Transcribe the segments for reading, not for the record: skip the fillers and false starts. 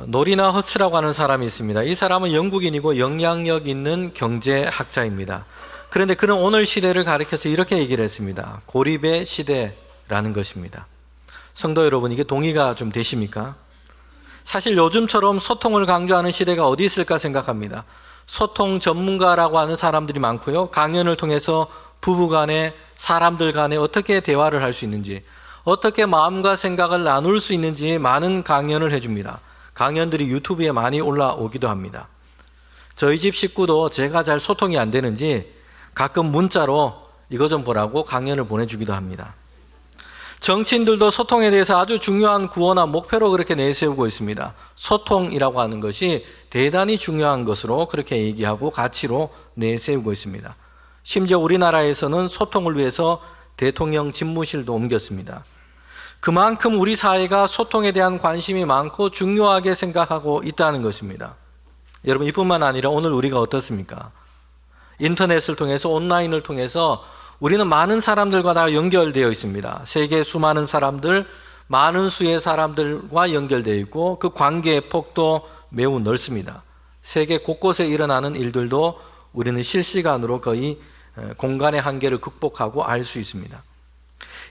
노리나 허츠라고 하는 사람이 있습니다. 이 사람은 영국인이고 영향력 있는 경제학자입니다. 그런데 그는 오늘 시대를 가리켜서 이렇게 얘기를 했습니다. 고립의 시대라는 것입니다. 성도 여러분, 이게 동의가 좀 되십니까? 사실 요즘처럼 소통을 강조하는 시대가 어디 있을까 생각합니다. 소통 전문가라고 하는 사람들이 많고요. 강연을 통해서 부부 간에, 사람들 간에 어떻게 대화를 할 수 있는지, 어떻게 마음과 생각을 나눌 수 있는지 많은 강연을 해줍니다. 강연들이 유튜브에 많이 올라오기도 합니다. 저희 집 식구도 제가 잘 소통이 안 되는지 가끔 문자로 이거 좀 보라고 강연을 보내주기도 합니다. 정치인들도 소통에 대해서 아주 중요한 구호나 목표로 그렇게 내세우고 있습니다. 소통이라고 하는 것이 대단히 중요한 것으로 그렇게 얘기하고 가치로 내세우고 있습니다. 심지어 우리나라에서는 소통을 위해서 대통령 집무실도 옮겼습니다. 그만큼 우리 사회가 소통에 대한 관심이 많고 중요하게 생각하고 있다는 것입니다. 여러분, 이뿐만 아니라 오늘 우리가 어떻습니까? 인터넷을 통해서, 온라인을 통해서 우리는 많은 사람들과 다 연결되어 있습니다. 세계 수많은 사람들, 많은 수의 사람들과 연결되어 있고 그 관계의 폭도 매우 넓습니다. 세계 곳곳에 일어나는 일들도 우리는 실시간으로 거의 공간의 한계를 극복하고 알 수 있습니다.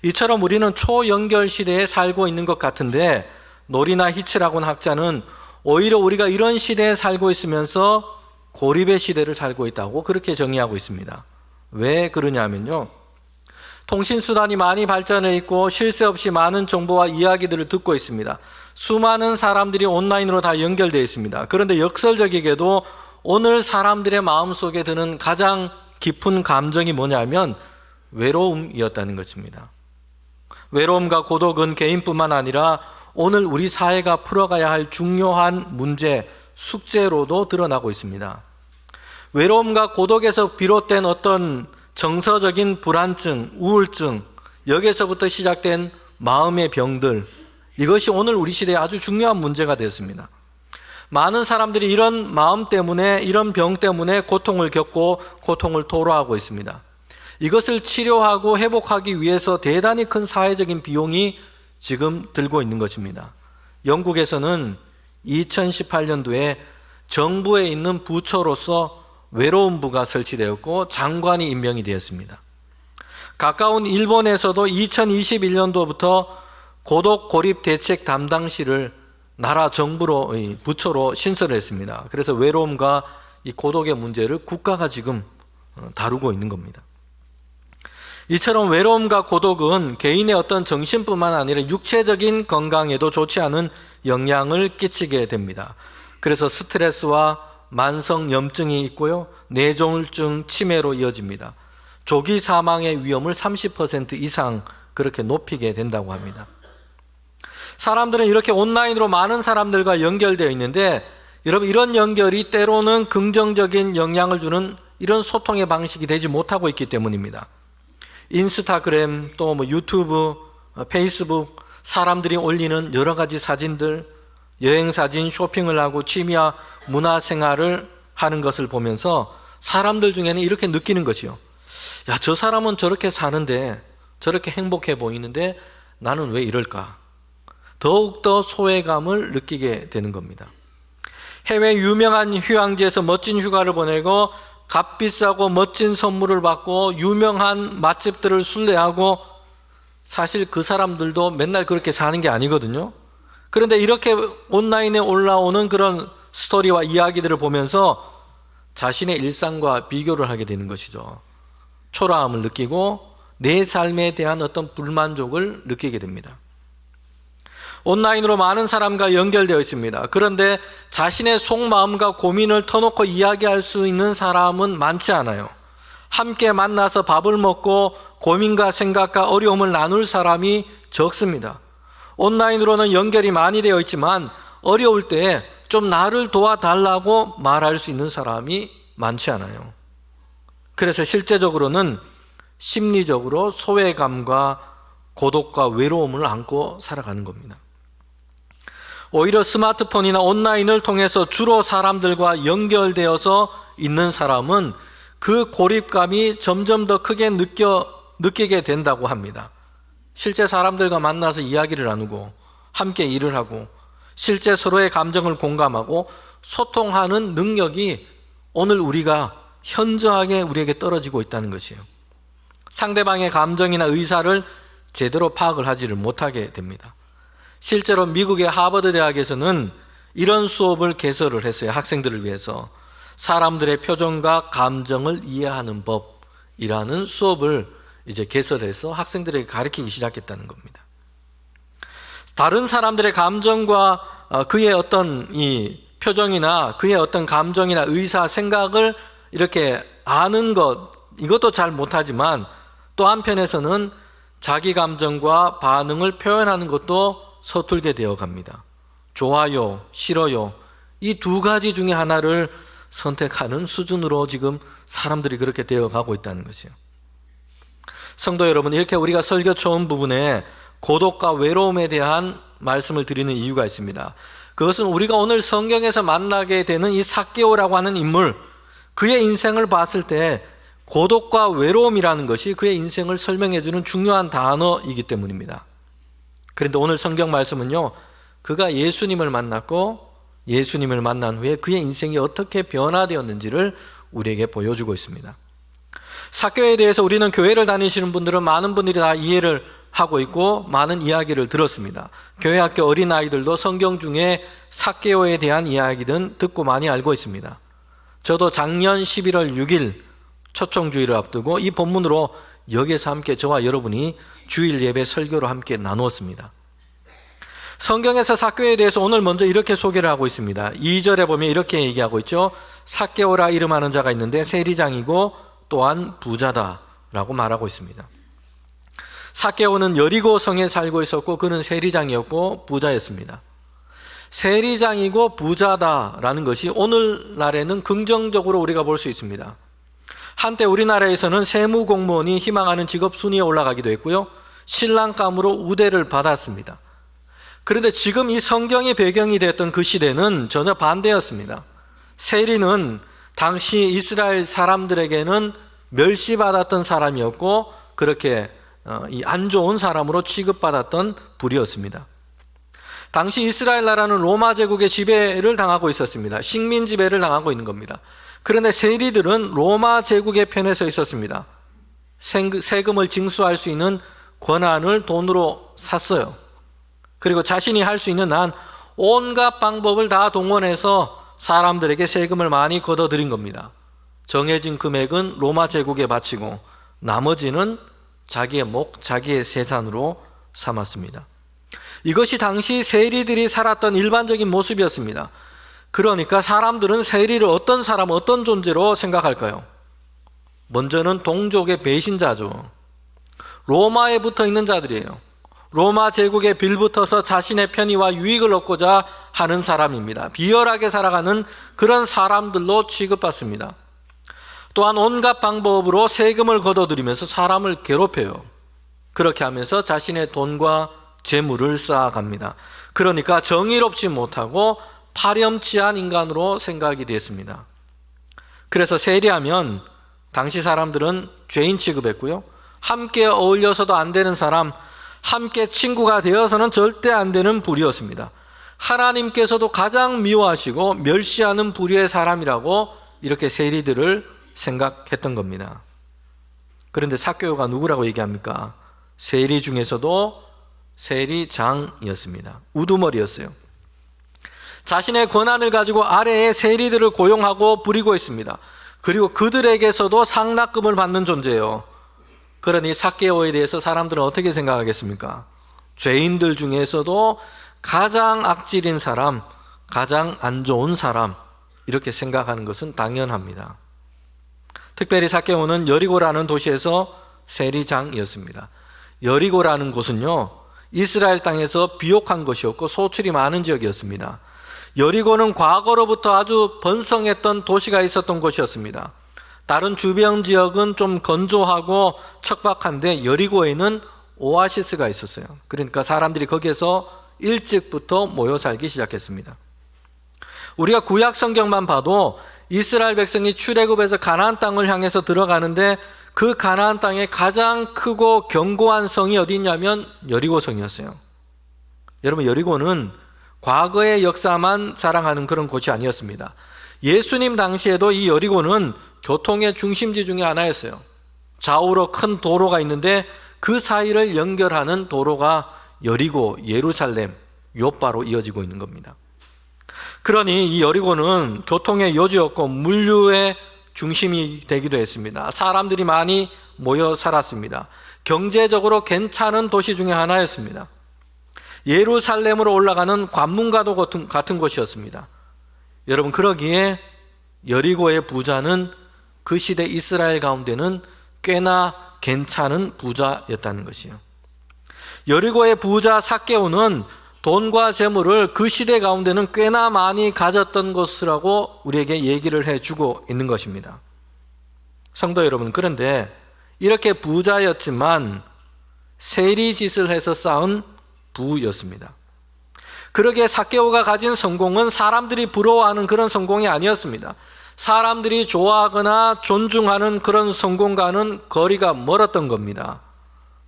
이처럼 우리는 초연결 시대에 살고 있는 것 같은데, 노리나 히츠라고 하는 학자는 오히려 우리가 이런 시대에 살고 있으면서 고립의 시대를 살고 있다고 그렇게 정의하고 있습니다. 왜 그러냐면요, 통신수단이 많이 발전해 있고 쉴 새 없이 많은 정보와 이야기들을 듣고 있습니다. 수많은 사람들이 온라인으로 다 연결되어 있습니다. 그런데 역설적이게도 오늘 사람들의 마음속에 드는 가장 깊은 감정이 뭐냐면 외로움이었다는 것입니다. 외로움과 고독은 개인뿐만 아니라 오늘 우리 사회가 풀어가야 할 중요한 문제, 숙제로도 드러나고 있습니다. 외로움과 고독에서 비롯된 어떤 정서적인 불안증, 우울증, 여기에서부터 시작된 마음의 병들, 이것이 오늘 우리 시대에 아주 중요한 문제가 되었습니다. 많은 사람들이 이런 마음 때문에, 이런 병 때문에 고통을 겪고 고통을 토로하고 있습니다. 이것을 치료하고 회복하기 위해서 대단히 큰 사회적인 비용이 지금 들고 있는 것입니다. 영국에서는 2018년도에 정부에 있는 부처로서 외로움부가 설치되었고 장관이 임명이 되었습니다. 가까운 일본에서도 2021년도부터 고독 고립 대책 담당실을 나라 정부로, 부처로 신설을 했습니다. 그래서 외로움과 이 고독의 문제를 국가가 지금 다루고 있는 겁니다. 이처럼 외로움과 고독은 개인의 어떤 정신뿐만 아니라 육체적인 건강에도 좋지 않은 영향을 끼치게 됩니다. 그래서 스트레스와 만성 염증이 있고요, 뇌졸중, 치매로 이어집니다. 조기 사망의 위험을 30% 이상 그렇게 높이게 된다고 합니다. 사람들은 이렇게 온라인으로 많은 사람들과 연결되어 있는데, 여러분, 이런 연결이 때로는 긍정적인 영향을 주는 이런 소통의 방식이 되지 못하고 있기 때문입니다. 인스타그램, 또 유튜브, 페이스북, 사람들이 올리는 여러 가지 사진들, 여행 사진, 쇼핑을 하고 취미와 문화 생활을 하는 것을 보면서 사람들 중에는 이렇게 느끼는 것이요. 야, 저 사람은 저렇게 사는데, 저렇게 행복해 보이는데 나는 왜 이럴까? 더욱더 소외감을 느끼게 되는 겁니다. 해외 유명한 휴양지에서 멋진 휴가를 보내고 값비싸고 멋진 선물을 받고 유명한 맛집들을 순례하고, 사실 그 사람들도 맨날 그렇게 사는 게 아니거든요. 그런데 이렇게 온라인에 올라오는 그런 스토리와 이야기들을 보면서 자신의 일상과 비교를 하게 되는 것이죠. 초라함을 느끼고 내 삶에 대한 어떤 불만족을 느끼게 됩니다. 온라인으로 많은 사람과 연결되어 있습니다. 그런데 자신의 속마음과 고민을 터놓고 이야기할 수 있는 사람은 많지 않아요. 함께 만나서 밥을 먹고 고민과 생각과 어려움을 나눌 사람이 적습니다. 온라인으로는 연결이 많이 되어 있지만 어려울 때 좀 나를 도와달라고 말할 수 있는 사람이 많지 않아요. 그래서 실제적으로는 심리적으로 소외감과 고독과 외로움을 안고 살아가는 겁니다. 오히려 스마트폰이나 온라인을 통해서 주로 사람들과 연결되어서 있는 사람은 그 고립감이 점점 더 크게 느끼게 된다고 합니다. 실제 사람들과 만나서 이야기를 나누고 함께 일을 하고 실제 서로의 감정을 공감하고 소통하는 능력이 오늘 우리가 현저하게 우리에게 떨어지고 있다는 것이에요. 상대방의 감정이나 의사를 제대로 파악을 하지를 못하게 됩니다. 실제로 미국의 하버드 대학에서는 이런 수업을 개설을 했어요. 학생들을 위해서. 사람들의 표정과 감정을 이해하는 법이라는 수업을 이제 개설해서 학생들에게 가르치기 시작했다는 겁니다. 다른 사람들의 감정과 그의 어떤 이 표정이나 그의 어떤 감정이나 의사, 생각을 이렇게 아는 것, 이것도 잘 못하지만 또 한편에서는 자기 감정과 반응을 표현하는 것도 서툴게 되어 갑니다. 좋아요, 싫어요, 이 두 가지 중에 하나를 선택하는 수준으로 지금 사람들이 그렇게 되어 가고 있다는 것이에요. 성도 여러분, 이렇게 우리가 설교 처음 부분에 고독과 외로움에 대한 말씀을 드리는 이유가 있습니다. 그것은 우리가 오늘 성경에서 만나게 되는 이 삭개오라고 하는 인물, 그의 인생을 봤을 때 고독과 외로움이라는 것이 그의 인생을 설명해 주는 중요한 단어이기 때문입니다. 그런데 오늘 성경 말씀은요, 그가 예수님을 만났고 예수님을 만난 후에 그의 인생이 어떻게 변화되었는지를 우리에게 보여주고 있습니다. 삭개오에 대해서 우리는 교회를 다니시는 분들은 많은 분들이 다 이해를 하고 있고 많은 이야기를 들었습니다. 교회학교 어린아이들도 성경 중에 삭개오에 대한 이야기는 듣고 많이 알고 있습니다. 저도 작년 11월 6일 초청주일을 앞두고 이 본문으로 여기에서 함께 저와 여러분이 주일 예배 설교로 함께 나누었습니다. 성경에서 삭개오에 대해서 오늘 먼저 이렇게 소개를 하고 있습니다. 2절에 보면 이렇게 얘기하고 있죠. 삭개오라 이름하는 자가 있는데 세리장이고 또한 부자다라고 말하고 있습니다. 삭개오는 여리고 성에 살고 있었고 그는 세리장이었고 부자였습니다. 세리장이고 부자다라는 것이 오늘날에는 긍정적으로 우리가 볼 수 있습니다. 한때 우리나라에서는 세무공무원이 희망하는 직업 순위에 올라가기도 했고요, 신랑감으로 우대를 받았습니다. 그런데 지금 이 성경이 배경이 됐던 그 시대는 전혀 반대였습니다. 세리는 당시 이스라엘 사람들에게는 멸시받았던 사람이었고 그렇게 안 좋은 사람으로 취급받았던 부류였습니다. 당시 이스라엘 나라는 로마 제국의 지배를 당하고 있었습니다. 식민 지배를 당하고 있는 겁니다. 그런데 세리들은 로마 제국의 편에 서 있었습니다. 세금을 징수할 수 있는 권한을 돈으로 샀어요. 그리고 자신이 할 수 있는 한 온갖 방법을 다 동원해서 사람들에게 세금을 많이 걷어들인 겁니다. 정해진 금액은 로마 제국에 바치고 나머지는 자기의 목, 자기의 재산으로 삼았습니다. 이것이 당시 세리들이 살았던 일반적인 모습이었습니다. 그러니까 사람들은 세리를 어떤 사람, 어떤 존재로 생각할까요? 먼저는 동족의 배신자죠. 로마에 붙어 있는 자들이에요. 로마 제국에 빌붙어서 자신의 편의와 유익을 얻고자 하는 사람입니다. 비열하게 살아가는 그런 사람들로 취급받습니다. 또한 온갖 방법으로 세금을 걷어들이면서 사람을 괴롭혀요. 그렇게 하면서 자신의 돈과 재물을 쌓아갑니다. 그러니까 정의롭지 못하고 파렴치한 인간으로 생각이 됐습니다. 그래서 세리하면 당시 사람들은 죄인 취급했고요, 함께 어울려서도 안 되는 사람, 함께 친구가 되어서는 절대 안 되는 부류였습니다. 하나님께서도 가장 미워하시고 멸시하는 부류의 사람이라고 이렇게 세리들을 생각했던 겁니다. 그런데 삭개오가 누구라고 얘기합니까? 세리 중에서도 세리장이었습니다. 우두머리였어요. 자신의 권한을 가지고 아래에 세리들을 고용하고 부리고 있습니다. 그리고 그들에게서도 상납금을 받는 존재예요. 그러니 삭개오에 대해서 사람들은 어떻게 생각하겠습니까? 죄인들 중에서도 가장 악질인 사람, 가장 안 좋은 사람, 이렇게 생각하는 것은 당연합니다. 특별히 삭개오는 여리고라는 도시에서 세리장이었습니다. 여리고라는 곳은요, 이스라엘 땅에서 비옥한 것이었고 소출이 많은 지역이었습니다. 여리고는 과거로부터 아주 번성했던 도시가 있었던 곳이었습니다. 다른 주변 지역은 좀 건조하고 척박한데 여리고에는 오아시스가 있었어요. 그러니까 사람들이 거기에서 일찍부터 모여 살기 시작했습니다. 우리가 구약 성경만 봐도 이스라엘 백성이 출애굽에서 가나안 땅을 향해서 들어가는데 그 가나안 땅의 가장 크고 견고한 성이 어디 있냐면 여리고 성이었어요. 여러분, 여리고는 과거의 역사만 자랑하는 그런 곳이 아니었습니다. 예수님 당시에도 이 여리고는 교통의 중심지 중에 하나였어요. 좌우로 큰 도로가 있는데 그 사이를 연결하는 도로가 여리고, 예루살렘, 요바로 이어지고 있는 겁니다. 그러니 이 여리고는 교통의 요지였고 물류의 중심이 되기도 했습니다. 사람들이 많이 모여 살았습니다. 경제적으로 괜찮은 도시 중에 하나였습니다. 예루살렘으로 올라가는 관문과도 같은 곳이었습니다. 여러분, 그러기에 여리고의 부자는 그 시대 이스라엘 가운데는 꽤나 괜찮은 부자였다는 것이요. 여리고의 부자 삭개오는 돈과 재물을 그 시대 가운데는 꽤나 많이 가졌던 것이라고 우리에게 얘기를 해주고 있는 것입니다. 성도 여러분, 그런데 이렇게 부자였지만 세리짓을 해서 쌓은 부였습니다. 그러기에 삭개오가 가진 성공은 사람들이 부러워하는 그런 성공이 아니었습니다. 사람들이 좋아하거나 존중하는 그런 성공과는 거리가 멀었던 겁니다.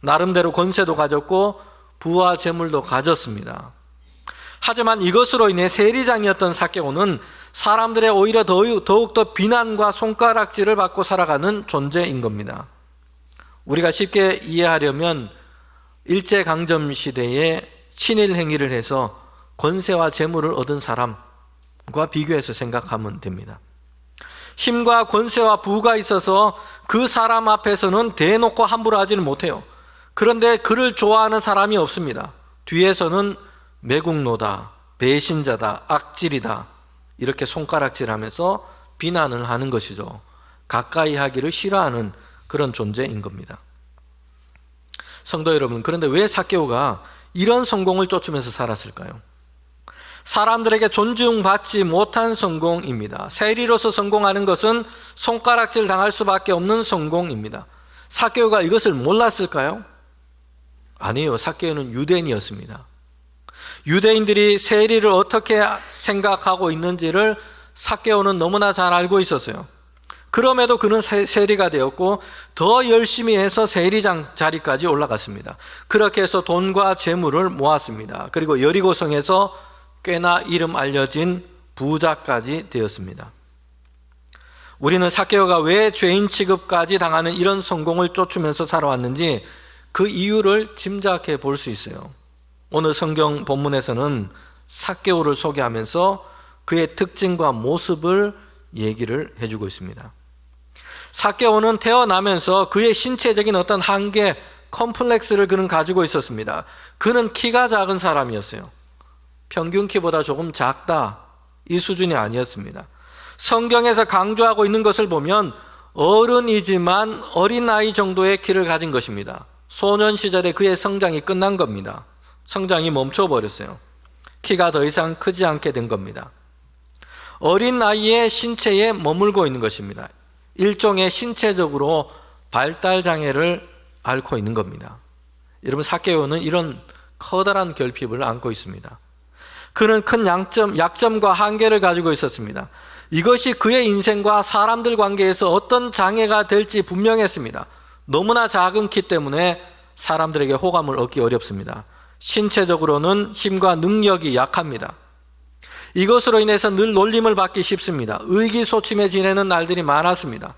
나름대로 권세도 가졌고 부와 재물도 가졌습니다. 하지만 이것으로 인해 세리장이었던 삭개오는 사람들의 오히려 더욱더 비난과 손가락질을 받고 살아가는 존재인 겁니다. 우리가 쉽게 이해하려면 일제강점 시대에 친일 행위를 해서 권세와 재물을 얻은 사람과 비교해서 생각하면 됩니다. 힘과 권세와 부가 있어서 그 사람 앞에서는 대놓고 함부로 하지는 못해요. 그런데 그를 좋아하는 사람이 없습니다. 뒤에서는 매국노다, 배신자다, 악질이다 이렇게 손가락질하면서 비난을 하는 것이죠. 가까이 하기를 싫어하는 그런 존재인 겁니다. 성도 여러분, 그런데 왜 삭개오가 이런 성공을 쫓으면서 살았을까요? 사람들에게 존중받지 못한 성공입니다. 세리로서 성공하는 것은 손가락질 당할 수밖에 없는 성공입니다. 삭개오가 이것을 몰랐을까요? 아니에요. 삭개오는 유대인이었습니다. 유대인들이 세리를 어떻게 생각하고 있는지를 삭개오는 너무나 잘 알고 있었어요. 그럼에도 그는 세리가 되었고 더 열심히 해서 세리장 자리까지 올라갔습니다. 그렇게 해서 돈과 재물을 모았습니다. 그리고 여리고성에서 꽤나 이름 알려진 부자까지 되었습니다. 우리는 삭개오가 왜 죄인 취급까지 당하는 이런 성공을 쫓으면서 살아왔는지 그 이유를 짐작해 볼 수 있어요. 오늘 성경 본문에서는 삭개오를 소개하면서 그의 특징과 모습을 얘기를 해주고 있습니다. 삭개오는 태어나면서 그의 신체적인 어떤 한계, 컴플렉스를 그는 가지고 있었습니다. 그는 키가 작은 사람이었어요. 평균 키보다 조금 작다, 이 수준이 아니었습니다. 성경에서 강조하고 있는 것을 보면 어른이지만 어린아이 정도의 키를 가진 것입니다. 소년 시절에 그의 성장이 끝난 겁니다. 성장이 멈춰버렸어요. 키가 더 이상 크지 않게 된 겁니다. 어린 나이에 신체에 머물고 있는 것입니다. 일종의 신체적으로 발달 장애를 앓고 있는 겁니다. 여러분, 삭개오는 이런 커다란 결핍을 안고 있습니다. 그는 큰 약점과 한계를 가지고 있었습니다. 이것이 그의 인생과 사람들 관계에서 어떤 장애가 될지 분명했습니다. 너무나 작은 키 때문에 사람들에게 호감을 얻기 어렵습니다. 신체적으로는 힘과 능력이 약합니다. 이것으로 인해서 늘 놀림을 받기 쉽습니다. 의기소침해 지내는 날들이 많았습니다.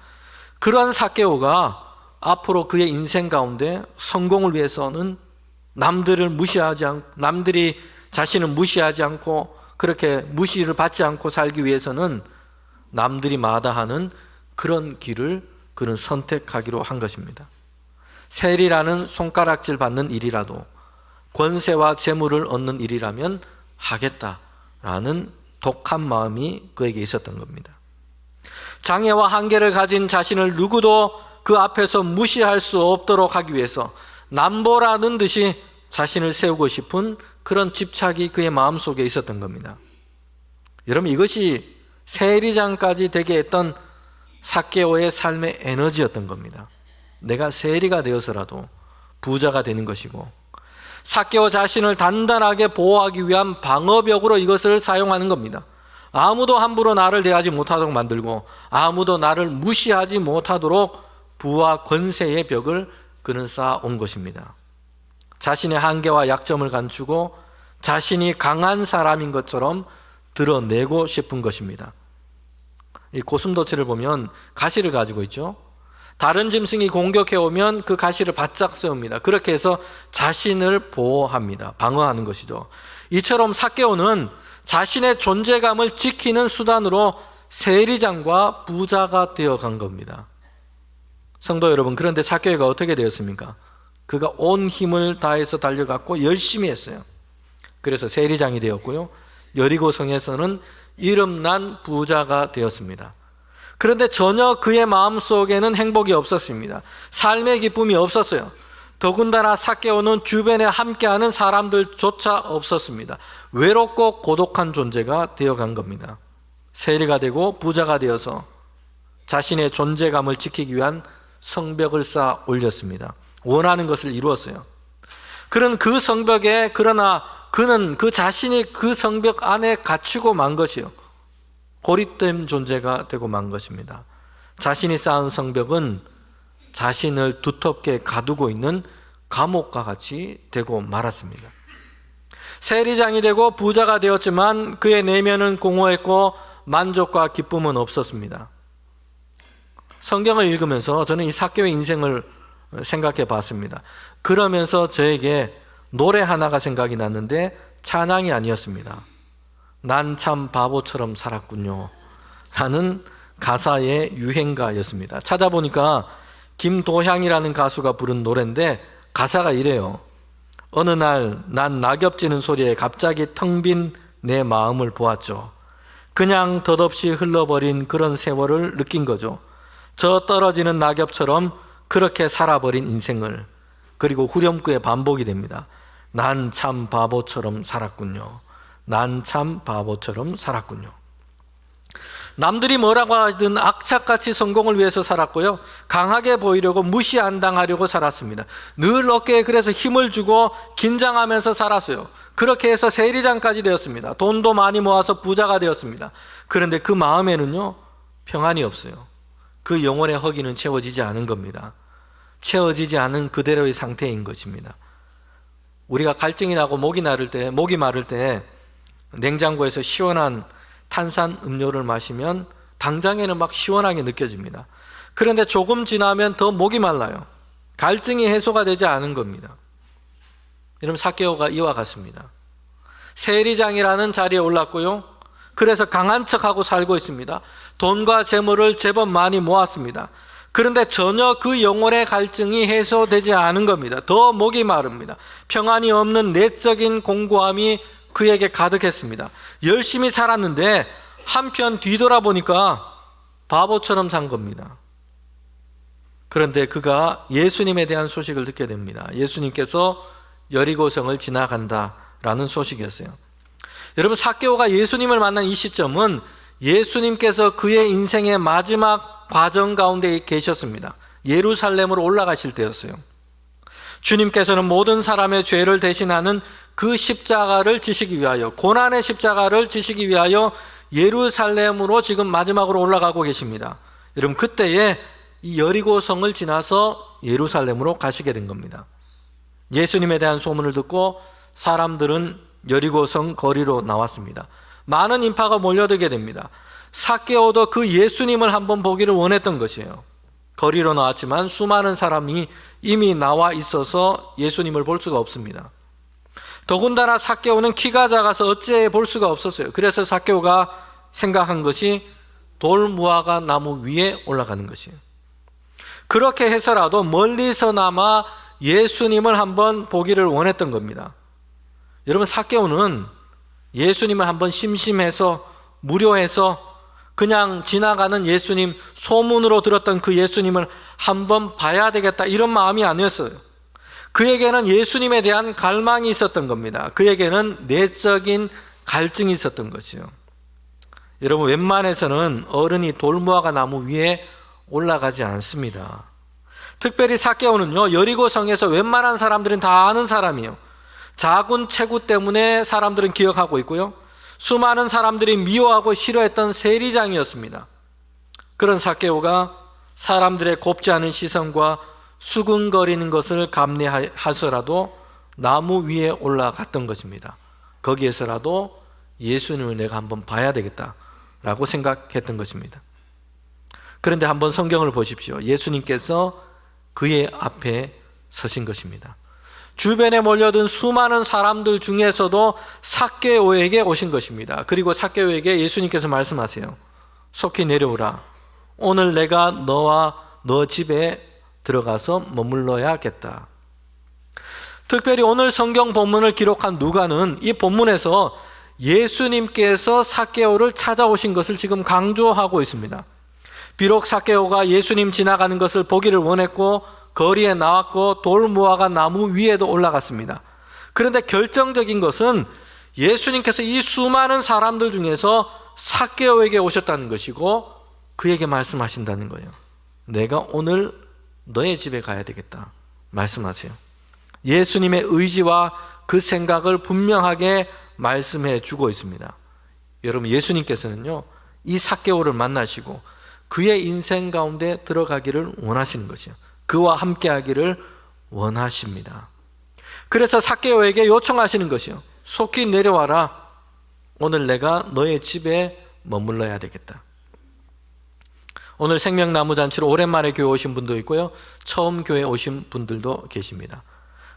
그런 삭개오가 앞으로 그의 인생 가운데 성공을 위해서는 남들이 자신을 무시하지 않고 그렇게 무시를 받지 않고 살기 위해서는 남들이 마다하는 그런 길을 그는 선택하기로 한 것입니다. 세리라는 손가락질 받는 일이라도 권세와 재물을 얻는 일이라면 하겠다라는 독한 마음이 그에게 있었던 겁니다. 장애와 한계를 가진 자신을 누구도 그 앞에서 무시할 수 없도록 하기 위해서 남보라는 듯이 자신을 세우고 싶은 그런 집착이 그의 마음속에 있었던 겁니다. 여러분, 이것이 세리장까지 되게 했던 삭개오의 삶의 에너지였던 겁니다. 내가 세리가 되어서라도 부자가 되는 것이고, 삭개오 자신을 단단하게 보호하기 위한 방어벽으로 이것을 사용하는 겁니다. 아무도 함부로 나를 대하지 못하도록 만들고 아무도 나를 무시하지 못하도록 부와 권세의 벽을 그는 쌓아온 것입니다. 자신의 한계와 약점을 감추고 자신이 강한 사람인 것처럼 드러내고 싶은 것입니다. 이 고슴도치를 보면 가시를 가지고 있죠. 다른 짐승이 공격해 오면 그 가시를 바짝 세웁니다. 그렇게 해서 자신을 보호합니다. 방어하는 것이죠. 이처럼 삭개오는 자신의 존재감을 지키는 수단으로 세리장과 부자가 되어간 겁니다. 성도 여러분, 그런데 삭개오가 어떻게 되었습니까? 그가 온 힘을 다해서 달려갔고 열심히 했어요. 그래서 세리장이 되었고요, 여리고성에서는 이름난 부자가 되었습니다. 그런데 전혀 그의 마음속에는 행복이 없었습니다. 삶의 기쁨이 없었어요. 더군다나 삭개오는 주변에 함께하는 사람들조차 없었습니다. 외롭고 고독한 존재가 되어간 겁니다. 세리가 되고 부자가 되어서 자신의 존재감을 지키기 위한 성벽을 쌓아 올렸습니다. 원하는 것을 이루었어요. 그런 그 성벽에, 그러나 그는 그 자신이 그 성벽 안에 갇히고 만 것이요, 고립된 존재가 되고 만 것입니다. 자신이 쌓은 성벽은 자신을 두텁게 가두고 있는 감옥과 같이 되고 말았습니다. 세리장이 되고 부자가 되었지만 그의 내면은 공허했고 만족과 기쁨은 없었습니다. 성경을 읽으면서 저는 이 삭개오의 인생을 생각해 봤습니다. 그러면서 저에게 노래 하나가 생각이 났는데 찬양이 아니었습니다. 난 참 바보처럼 살았군요 라는 가사의 유행가였습니다. 찾아보니까 김도향이라는 가수가 부른 노래인데 가사가 이래요. 어느 날 난 낙엽 지는 소리에 갑자기 텅 빈 내 마음을 보았죠. 그냥 덧없이 흘러버린 그런 세월을 느낀 거죠. 저 떨어지는 낙엽처럼 그렇게 살아버린 인생을. 그리고 후렴구의 반복이 됩니다. 난 참 바보처럼 살았군요. 난 참 바보처럼 살았군요. 남들이 뭐라고 하든 악착같이 성공을 위해서 살았고요, 강하게 보이려고 무시 안 당하려고 살았습니다. 늘 어깨에 그래서 힘을 주고 긴장하면서 살았어요. 그렇게 해서 세리장까지 되었습니다. 돈도 많이 모아서 부자가 되었습니다. 그런데 그 마음에는요, 평안이 없어요. 그 영혼의 허기는 채워지지 않은 겁니다. 채워지지 않은 그대로의 상태인 것입니다. 우리가 갈증이 나고 목이 마를 때 냉장고에서 시원한 탄산 음료를 마시면 당장에는 막 시원하게 느껴집니다. 그런데 조금 지나면 더 목이 말라요. 갈증이 해소가 되지 않은 겁니다. 여러분, 삭개오가 이와 같습니다. 세리장이라는 자리에 올랐고요, 그래서 강한 척하고 살고 있습니다. 돈과 재물을 제법 많이 모았습니다. 그런데 전혀 그 영혼의 갈증이 해소되지 않은 겁니다. 더 목이 마릅니다. 평안이 없는 내적인 공고함이 그에게 가득했습니다. 열심히 살았는데 한편 뒤돌아보니까 바보처럼 산 겁니다. 그런데 그가 예수님에 대한 소식을 듣게 됩니다. 예수님께서 여리고성을 지나간다라는 소식이었어요. 여러분, 삭개오가 예수님을 만난 이 시점은 예수님께서 그의 인생의 마지막 과정 가운데 계셨습니다. 예루살렘으로 올라가실 때였어요. 주님께서는 모든 사람의 죄를 대신하는 그 십자가를 지시기 위하여, 고난의 십자가를 지시기 위하여 예루살렘으로 지금 마지막으로 올라가고 계십니다. 여러분, 그때에 이 여리고성을 지나서 예루살렘으로 가시게 된 겁니다. 예수님에 대한 소문을 듣고 사람들은 여리고성 거리로 나왔습니다. 많은 인파가 몰려들게 됩니다. 삭개오도 그 예수님을 한번 보기를 원했던 것이에요. 거리로 나왔지만 수많은 사람이 이미 나와 있어서 예수님을 볼 수가 없습니다. 더군다나 삭개오는 키가 작아서 어찌해 볼 수가 없었어요. 그래서 삭개오가 생각한 것이 돌무화과 나무 위에 올라가는 것이에요. 그렇게 해서라도 멀리서나마 예수님을 한번 보기를 원했던 겁니다. 여러분, 삭개오는 예수님을 한번 심심해서, 무료해서 그냥 지나가는 예수님, 소문으로 들었던 그 예수님을 한번 봐야 되겠다, 이런 마음이 아니었어요. 그에게는 예수님에 대한 갈망이 있었던 겁니다. 그에게는 내적인 갈증이 있었던 것이요. 여러분, 웬만해서는 어른이 돌무화과 나무 위에 올라가지 않습니다. 특별히 삭개오는요, 여리고성에서 웬만한 사람들은 다 아는 사람이에요. 자군 체구 때문에 사람들은 기억하고 있고요, 수많은 사람들이 미워하고 싫어했던 세리장이었습니다. 그런 삭개오가 사람들의 곱지 않은 시선과 수군거리는 것을 감내하서라도 나무 위에 올라갔던 것입니다. 거기에서라도 예수님을 내가 한번 봐야 되겠다라고 생각했던 것입니다. 그런데 한번 성경을 보십시오. 예수님께서 그의 앞에 서신 것입니다. 주변에 몰려든 수많은 사람들 중에서도 삭개오에게 오신 것입니다. 그리고 삭개오에게 예수님께서 말씀하세요. 속히 내려오라. 오늘 내가 너와 너 집에 들어가서 머물러야겠다. 특별히 오늘 성경 본문을 기록한 누가는 이 본문에서 예수님께서 삭개오를 찾아오신 것을 지금 강조하고 있습니다. 비록 삭개오가 예수님 지나가는 것을 보기를 원했고 거리에 나왔고 돌 무화과 나무 위에도 올라갔습니다. 그런데 결정적인 것은 예수님께서 이 수많은 사람들 중에서 삭개오에게 오셨다는 것이고 그에게 말씀하신다는 거예요. 내가 오늘 너의 집에 가야 되겠다 말씀하세요. 예수님의 의지와 그 생각을 분명하게 말씀해 주고 있습니다. 여러분, 예수님께서는요 이 삭개오를 만나시고 그의 인생 가운데 들어가기를 원하시는 것이요, 그와 함께 하기를 원하십니다. 그래서 삭개오에게 요청하시는 것이요, 속히 내려와라. 오늘 내가 너의 집에 머물러야 되겠다. 오늘 생명나무잔치로 오랜만에 교회 오신 분도 있고요, 처음 교회 오신 분들도 계십니다.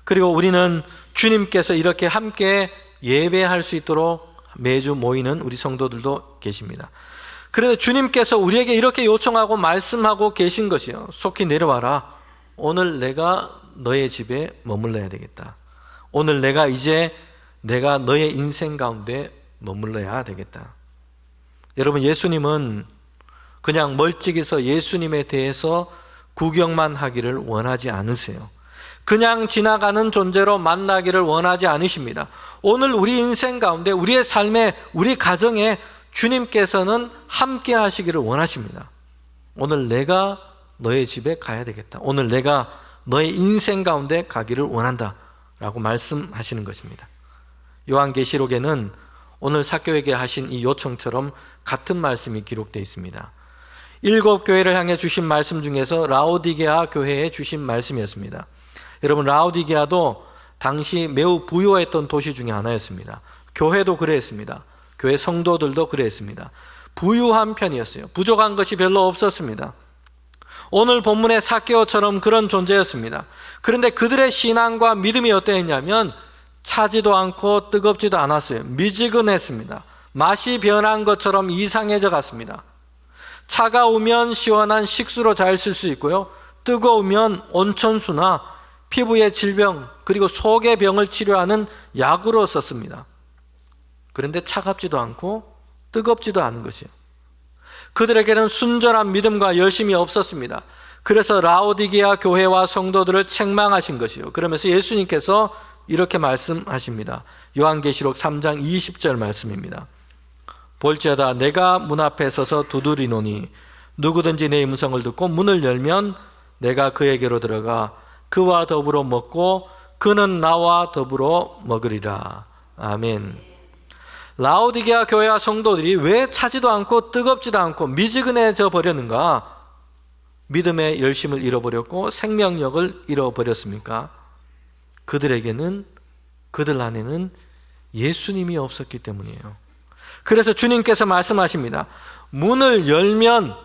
그리고 우리는 주님께서 이렇게 함께 예배할 수 있도록 매주 모이는 우리 성도들도 계십니다. 그런데 주님께서 우리에게 이렇게 요청하고 말씀하고 계신 것이요, 속히 내려와라. 오늘 내가 너의 집에 머물러야 되겠다. 오늘 내가 너의 인생 가운데 머물러야 되겠다. 여러분, 예수님은 그냥 멀찍이서 예수님에 대해서 구경만 하기를 원하지 않으세요. 그냥 지나가는 존재로 만나기를 원하지 않으십니다. 오늘 우리 인생 가운데, 우리의 삶에, 우리 가정에 주님께서는 함께 하시기를 원하십니다. 오늘 내가 너의 집에 가야 되겠다. 오늘 내가 너의 인생 가운데 가기를 원한다 라고 말씀하시는 것입니다. 요한계시록에는 오늘 삭개오에게 하신 이 요청처럼 같은 말씀이 기록되어 있습니다. 7 교회를 향해 주신 말씀 중에서 라오디게아 교회에 주신 말씀이었습니다. 여러분, 라오디게아도 당시 매우 부유했던 도시 중에 하나였습니다. 교회도 그랬습니다. 교회 성도들도 그랬습니다. 부유한 편이었어요. 부족한 것이 별로 없었습니다. 오늘 본문의 삭개오처럼 그런 존재였습니다. 그런데 그들의 신앙과 믿음이 어떠했냐면 차지도 않고 뜨겁지도 않았어요. 미지근했습니다. 맛이 변한 것처럼 이상해져 갔습니다. 차가우면 시원한 식수로 잘 쓸 수 있고요, 뜨거우면 온천수나 피부의 질병 그리고 속의 병을 치료하는 약으로 썼습니다. 그런데 차갑지도 않고 뜨겁지도 않은 것이에요. 그들에게는 순전한 믿음과 열심이 없었습니다. 그래서 라오디게아 교회와 성도들을 책망하신 것이요, 그러면서 예수님께서 이렇게 말씀하십니다. 요한계시록 3장 20절 말씀입니다. 볼지어다 내가 문 앞에 서서 두드리노니 누구든지 내 음성을 듣고 문을 열면 내가 그에게로 들어가 그와 더불어 먹고 그는 나와 더불어 먹으리라. 아멘. 라오디게아 교회와 성도들이 왜 차지도 않고 뜨겁지도 않고 미지근해져 버렸는가? 믿음의 열심을 잃어버렸고 생명력을 잃어버렸습니까? 그들 안에는 예수님이 없었기 때문이에요. 그래서 주님께서 말씀하십니다. 문을 열면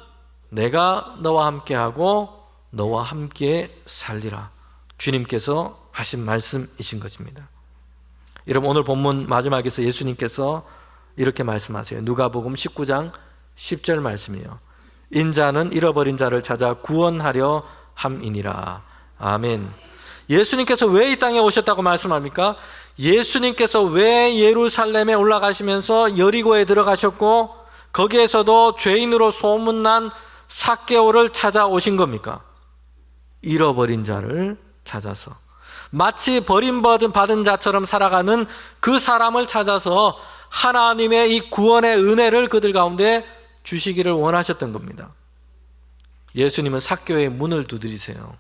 내가 너와 함께하고 너와 함께 살리라. 주님께서 하신 말씀이신 것입니다. 여러분, 오늘 본문 마지막에서 예수님께서 이렇게 말씀하세요. 누가복음 19장 10절 말씀이에요. 인자는 잃어버린 자를 찾아 구원하려 함이니라. 아멘. 예수님께서 왜 이 땅에 오셨다고 말씀합니까? 예수님께서 왜 예루살렘에 올라가시면서 여리고에 들어가셨고 거기에서도 죄인으로 소문난 삭개오를 찾아오신 겁니까? 잃어버린 자를 찾아서, 마치 버림받은 자처럼 살아가는 그 사람을 찾아서 하나님의 이 구원의 은혜를 그들 가운데 주시기를 원하셨던 겁니다. 예수님은 삭개오의 문을 두드리세요.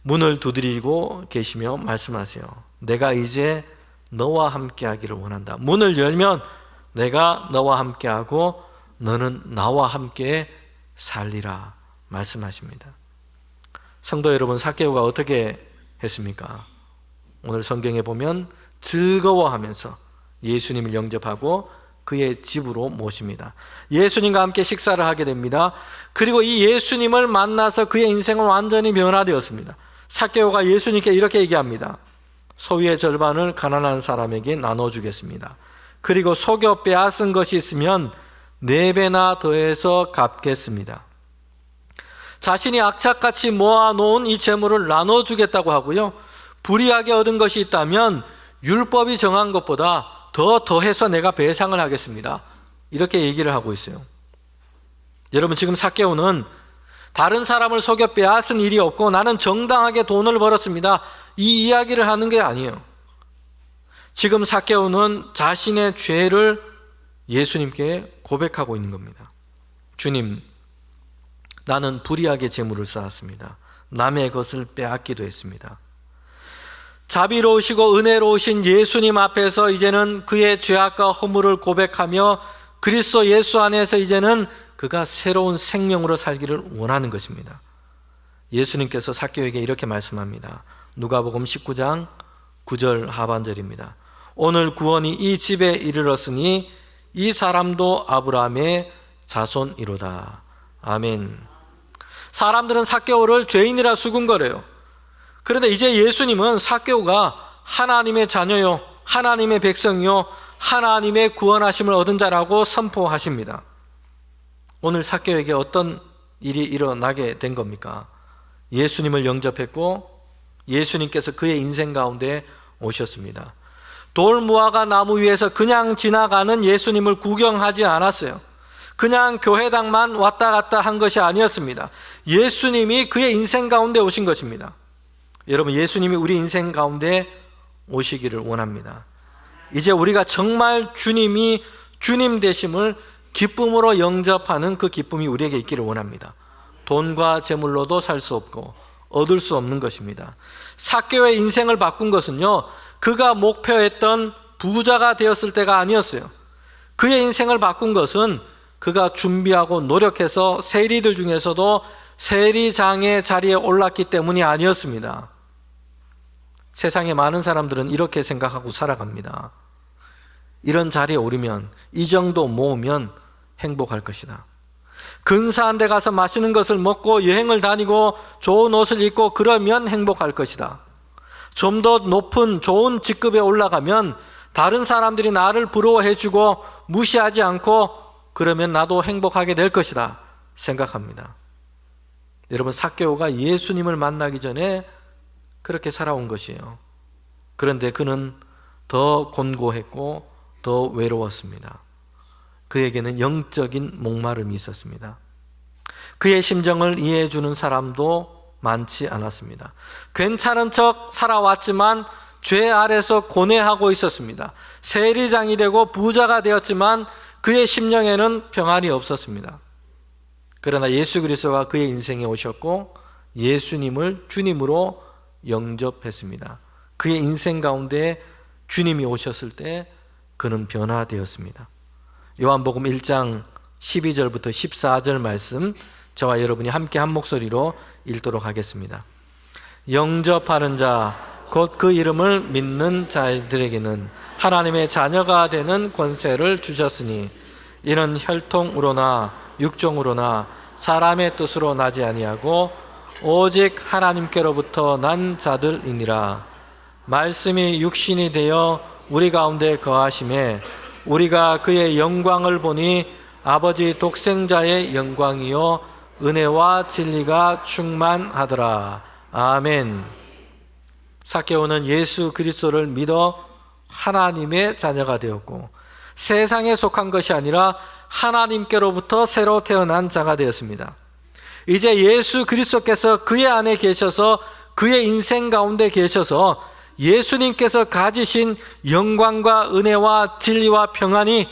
문을 두드리고 계시며 말씀하세요. 내가 이제 너와 함께 하기를 원한다. 문을 열면 내가 너와 함께 하고 너는 나와 함께 살리라 말씀하십니다. 성도 여러분, 삭개오가 어떻게 했습니까? 오늘 성경에 보면 즐거워하면서 예수님을 영접하고 그의 집으로 모십니다. 예수님과 함께 식사를 하게 됩니다. 그리고 이 예수님을 만나서 그의 인생은 완전히 변화되었습니다. 삭개오가 예수님께 이렇게 얘기합니다. 소유의 절반을 가난한 사람에게 나눠주겠습니다. 그리고 속여 빼앗은 것이 있으면 4배나 더해서 갚겠습니다. 자신이 악착같이 모아놓은 이 재물을 나눠주겠다고 하고요, 불이하게 얻은 것이 있다면 율법이 정한 것보다 더해서 내가 배상을 하겠습니다. 이렇게 얘기를 하고 있어요. 여러분, 지금 삭개오는 다른 사람을 속여 빼앗은 일이 없고 나는 정당하게 돈을 벌었습니다, 이 이야기를 하는 게 아니에요. 지금 삭개오는 자신의 죄를 예수님께 고백하고 있는 겁니다. 주님, 나는 불의하게 재물을 쌓았습니다. 남의 것을 빼앗기도 했습니다. 자비로우시고 은혜로우신 예수님 앞에서 이제는 그의 죄악과 허물을 고백하며 그리스도 예수 안에서 이제는 그가 새로운 생명으로 살기를 원하는 것입니다. 예수님께서 삭개오에게 이렇게 말씀합니다. 누가복음 19장 9절 하반절입니다. 오늘 구원이 이 집에 이르렀으니 이 사람도 아브라함의 자손이로다. 아멘. 사람들은 삭개오를 죄인이라 수군거려요. 그런데 이제 예수님은 삭개오가 하나님의 자녀요, 하나님의 백성이요, 하나님의 구원하심을 얻은 자라고 선포하십니다. 오늘 삭개오에게 어떤 일이 일어나게 된 겁니까? 예수님을 영접했고 예수님께서 그의 인생 가운데 오셨습니다. 돌무화과 나무 위에서 그냥 지나가는 예수님을 구경하지 않았어요. 그냥 교회당만 왔다 갔다 한 것이 아니었습니다. 예수님이 그의 인생 가운데 오신 것입니다. 여러분, 예수님이 우리 인생 가운데 오시기를 원합니다. 이제 우리가 정말 주님이 주님 되심을 기쁨으로 영접하는 그 기쁨이 우리에게 있기를 원합니다. 돈과 재물로도 살 수 없고 얻을 수 없는 것입니다. 삭개오의 인생을 바꾼 것은요, 그가 목표했던 부자가 되었을 때가 아니었어요. 그의 인생을 바꾼 것은 그가 준비하고 노력해서 세리들 중에서도 세리장의 자리에 올랐기 때문이 아니었습니다. 세상에 많은 사람들은 이렇게 생각하고 살아갑니다. 이런 자리에 오르면, 이 정도 모으면 행복할 것이다. 근사한 데 가서 맛있는 것을 먹고 여행을 다니고 좋은 옷을 입고 그러면 행복할 것이다. 좀 더 높은 좋은 직급에 올라가면 다른 사람들이 나를 부러워해 주고 무시하지 않고 그러면 나도 행복하게 될 것이다 생각합니다. 여러분, 삭개오가 예수님을 만나기 전에 그렇게 살아온 것이에요. 그런데 그는 더 곤고했고 더 외로웠습니다. 그에게는 영적인 목마름이 있었습니다. 그의 심정을 이해해 주는 사람도 많지 않았습니다. 괜찮은 척 살아왔지만 죄 아래서 고뇌하고 있었습니다. 세리장이 되고 부자가 되었지만 그의 심령에는 평안이 없었습니다. 그러나 예수 그리스도가 그의 인생에 오셨고 예수님을 주님으로 영접했습니다. 그의 인생 가운데 주님이 오셨을 때 그는 변화되었습니다. 요한복음 1장 12절부터 14절 말씀, 저와 여러분이 함께 한 목소리로 읽도록 하겠습니다. 영접하는 자, 곧 그 이름을 믿는 자들에게는 하나님의 자녀가 되는 권세를 주셨으니 이는 혈통으로나 육종으로나 사람의 뜻으로 나지 아니하고 오직 하나님께로부터 난 자들이니라. 말씀이 육신이 되어 우리 가운데 거하심에 우리가 그의 영광을 보니 아버지 독생자의 영광이요 은혜와 진리가 충만하더라. 아멘. 삭개오는 예수 그리스도를 믿어 하나님의 자녀가 되었고 세상에 속한 것이 아니라 하나님께로부터 새로 태어난 자가 되었습니다. 이제 예수 그리스도께서 그의 안에 계셔서 그의 인생 가운데 계셔서 예수님께서 가지신 영광과 은혜와 진리와 평안이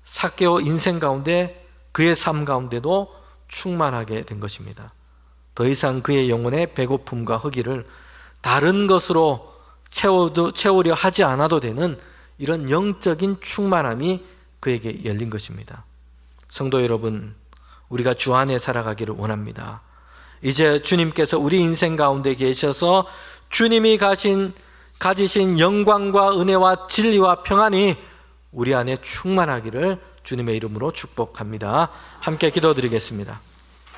삭개오 인생 가운데, 그의 삶 가운데도 충만하게 된 것입니다. 더 이상 그의 영혼의 배고픔과 허기를 다른 것으로 채우려 하지 않아도 되는 이런 영적인 충만함이 그에게 열린 것입니다. 성도 여러분, 우리가 주 안에 살아가기를 원합니다. 이제 주님께서 우리 인생 가운데 계셔서 주님이 가신 가지신 영광과 은혜와 진리와 평안이 우리 안에 충만하기를 주님의 이름으로 축복합니다. 함께 기도드리겠습니다.